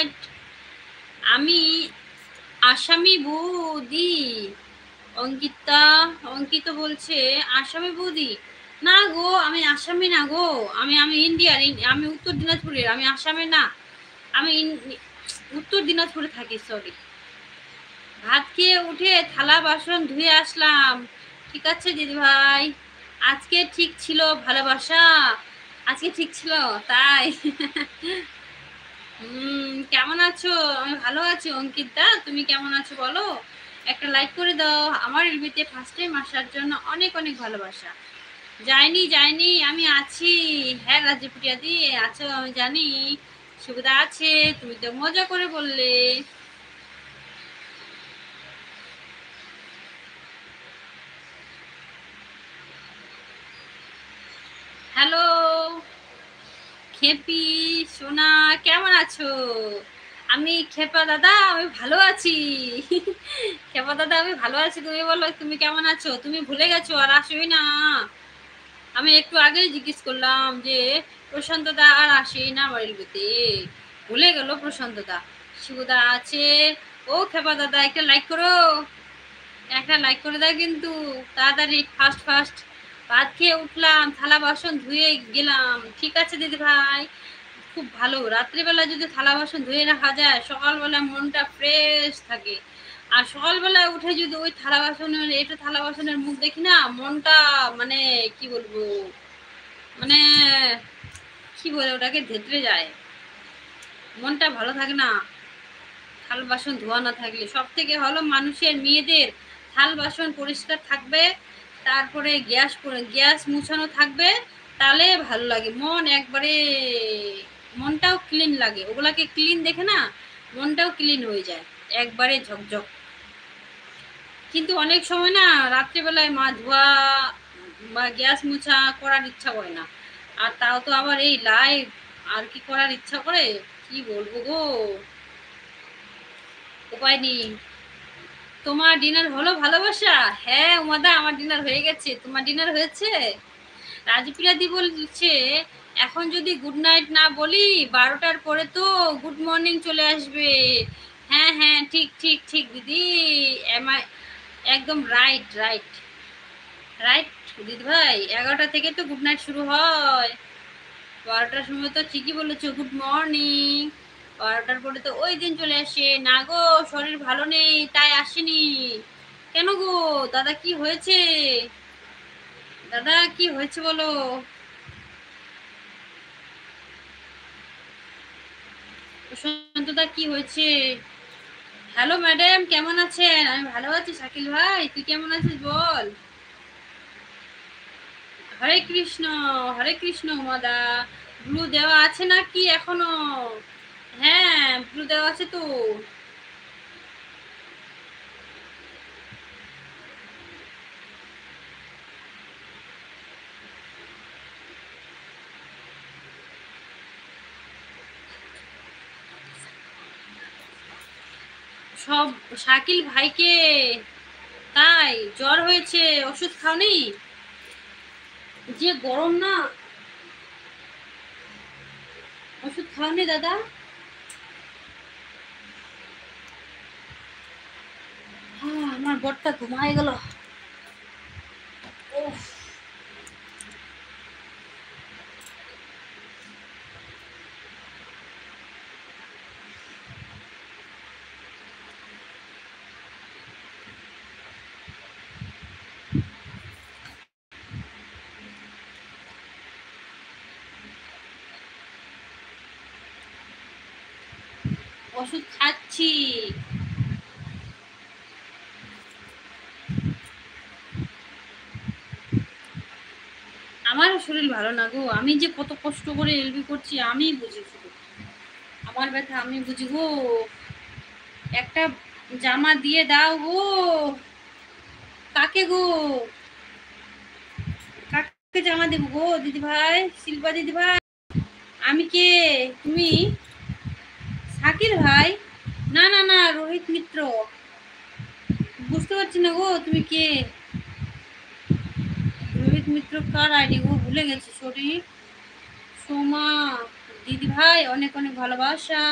Night. আমি আসামি বৌদি। অঙ্কিত বলছে আসামি বৌদি। না গো, আমি আসামি না গো, আমি আমি ইন্ডিয়ার, আমি উত্তর দিনাজপুরের, আমি আসামে না, আমি উত্তর দিনাজপুরে থাকি। সরি। ভাত খেয়ে উঠে থালা বাসন ধুয়ে আসলাম। ঠিক আছে দিদি ভাই, আজকে ঠিক ছিল ভালোবাসা, আজকে ঠিক ছিল তাই। কেমন আছো? আমি ভালো আছি অঙ্কিতা, তুমি কেমন আছো বলো? একটা লাইক করে দাও। আমার এলবিতে ফার্স্ট টাইম আসার জন্য অনেক অনেক ভালোবাসা। যাইনি, আমি আছি। হ্যাঁ রাজ্যপুটিয়া দি আছো, আমি জানি। সুবিধা আছে, তুমি তো মজা করে বললে। হ্যালো খেপি সোনা, কেমন আছো? আমি খেপা দাদা, আমি ভালো আছি। খেপা দাদা আমি ভালো আছি, তুমি বলো তুমি কেমন আছো? তুমি ভুলে গেছো আর আসোই না। আমি একটু আগেই জিজ্ঞেস করলাম যে প্রশান্ত দা আর আসেই না আমার এলবিতে, ভুলে গেল প্রশান্ত দা। শিবদা আছে। ও খেপা দাদা একটা লাইক করো, একটা লাইক করে দাও কিন্তু তাড়াতাড়ি, ফাস্ট ফাস্ট। ভাত খেয়ে উঠলাম, থালা বাসন ধুয়ে গেলাম। ঠিক আছে দিদি ভাই, খুব ভালো। রাত্রিবেলা যদি থালা বাসন ধুয়ে রাখা যায়, সকালবেলা মনটা ফ্রেশ থাকে। আর সকালবেলা উঠে যদি ওই থালা বাসনের, এটা থালা বাসনের মুখ দেখি না, মনটা মানে কি বলবো, মানে কি বলে ওটাকে, ধেতরে যায়, মনটা ভালো থাকে না থাল বাসন ধোয়া না থাকলে। সব থেকে হলো মানুষের, মেয়েদের থাল বাসন পরিষ্কার থাকবে, তারপরে গ্যাস মুছানো থাকবে, তাহলে ভালো লাগে, মন একবারে, মনটাও ক্লিন লাগে। ওগুলাকে ক্লিন দেখে না মনটাও ক্লিন হয়ে যায়, একবারে ঝকঝক। কিন্তু অনেক সময় না রাত্রিবেলায় মা ধোয়া বা গ্যাস মুছা করার ইচ্ছা করে না। আর তাও তো আবার এই লাইভ, আর কি করার ইচ্ছা করে, কি বলবো গো, উপায় নেই। তোমার ডিনার হলো ভালোবাসা? হ্যাঁ উমাদা, আমার ডিনার হয়ে গেছে। তোমার ডিনার হয়েছে? রাজপ্রিয়া দি বলছে এখন যদি গুড নাইট না বলি 12টার পরে তো গুড মর্নিং চলে আসবে। হ্যাঁ হ্যাঁ, ঠিক ঠিক ঠিক দিদি, একদম রাইট রাইট রাইট দিদি ভাই, 11টা থেকে তো গুড নাইট শুরু হয়। 12টার সময় তো ঠিকই বলেছো, গুড মর্নিং। 12টার পরে তো ওই দিন চলে আসে না গো, শরীর ভালো নেই তাই আসেনি। কেন গো দাদা, কি হয়েছে? দাদা কি হয়েছে বলো? প্রশান্তদা কি হয়েছে? হ্যালো ম্যাডাম, কেমন আছেন? আমি ভালো আছি। শাকিল ভাই তুই কেমন আছিস বল? হরে কৃষ্ণ, হরে কৃষ্ণ মাদা। ব্লু দেওয়া আছে নাকি এখনো? হ্যাঁ ব্লু দেওয়া আছে তো। সব শাকিল ভাইকে তাই জ্বর হয়েছে, ওষুধ খাওনি? যে গরম না, ওষুধ খাওনি দাদা? আমার বরটা ঘুমায় গেল। ওষুধ খাচ্ছি। আমারও শরীর ভালো না গো, আমি যে কত কষ্ট করে এলবি করছি আমি বুঝি, শুধু আমার ব্যথা আমি বুঝি গো। একটা জামা দিয়ে দাও গো। কাকে গো, কাকে জামা দেবো গো দিদি ভাই, শিল্পা দিদি ভাই? আমি কে? তুমি শাকির ভাই? না না না, রোহিত মিত্র। বুঝতে পারছি না গো তুমি কে। রোহিত মিত্র কার আইডি গো, ভুলে গেছি। সরি সোমা দিদি ভাই, অনেক অনেক ভালোবাসা।